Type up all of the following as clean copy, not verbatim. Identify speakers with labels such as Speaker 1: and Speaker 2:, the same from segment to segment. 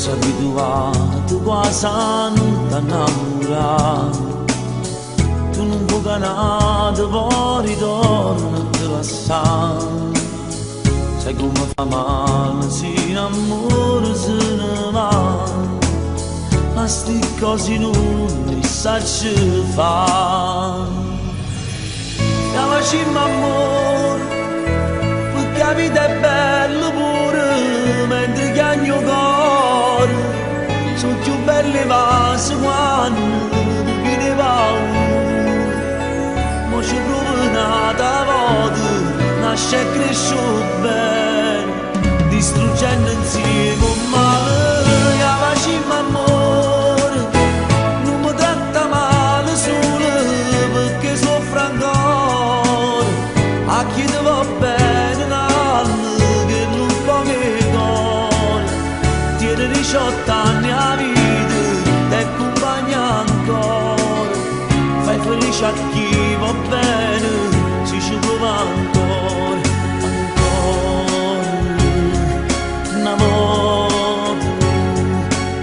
Speaker 1: sei abituato quasi a non t'annamorare. Tu non puoi canare, poi ritorna a te passare. Sai come fa male se l'amore se ne va, ma sti cose non mi sa ce fa. La facciamo amore, perché la vita è bella pure, mentre che il mio cuore sono più belle vasi quando tu chiedi paura. Ma ci provo un'altra volta, nasce e cresce bene, distruggendo insieme un male. La facciamo amore, non mi tratta male solo perché soffro ancora. A chi ti va bene l'anno che non può che cuore. Tieni 18 anni a vita, ti accompagna ancora. Fai felice a chi va bene, si ci prova ancora, ancora, una volta,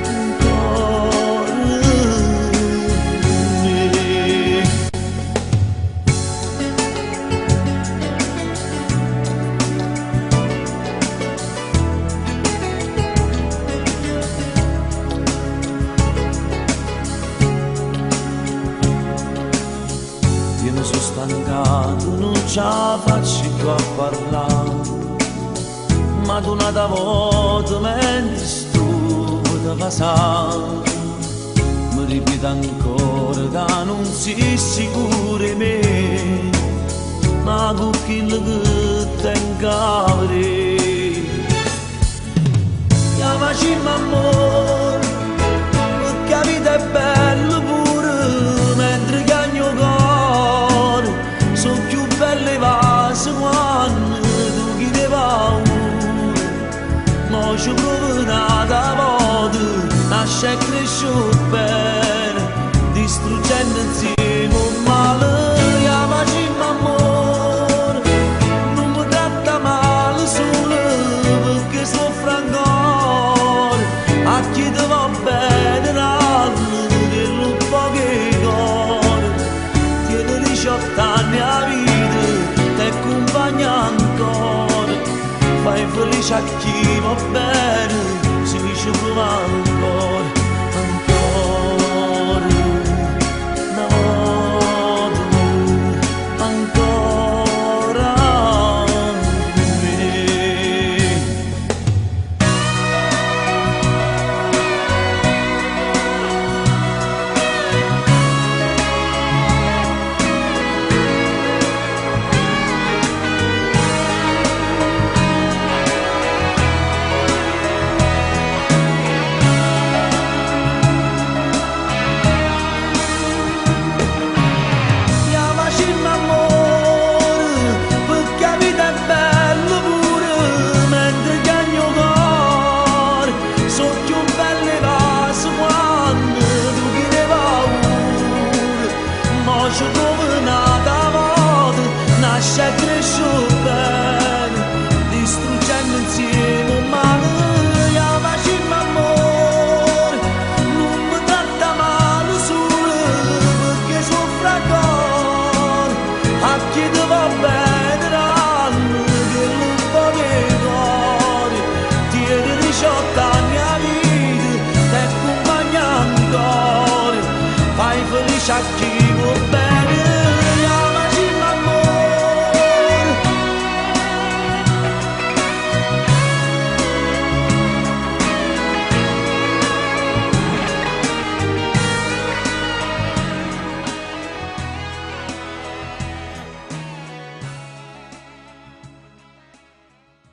Speaker 1: ancora. Io mi sono stancato, non ce la faccio più a parlare, ma tu un'altra volta mentre sto da passare mi ripete ancora da non si sicuro di me, ma con quello che tengo a vedere. La facciamo amore, perché la vita è bella pure, mentre che il mio cuore sono più belle vasi quando tu chiedi paura. Ma ci provo un'altra volta, nasce e cresce bene, distruggendo insieme un male. La facciamo amore, non mi tratta male solo perché soffro ancora. A chi ti va bene l'anno che non può che cuore. Tieni 18 anni a vita, ti accompagna ancora. Fai felice a chi va bene, si ci prova.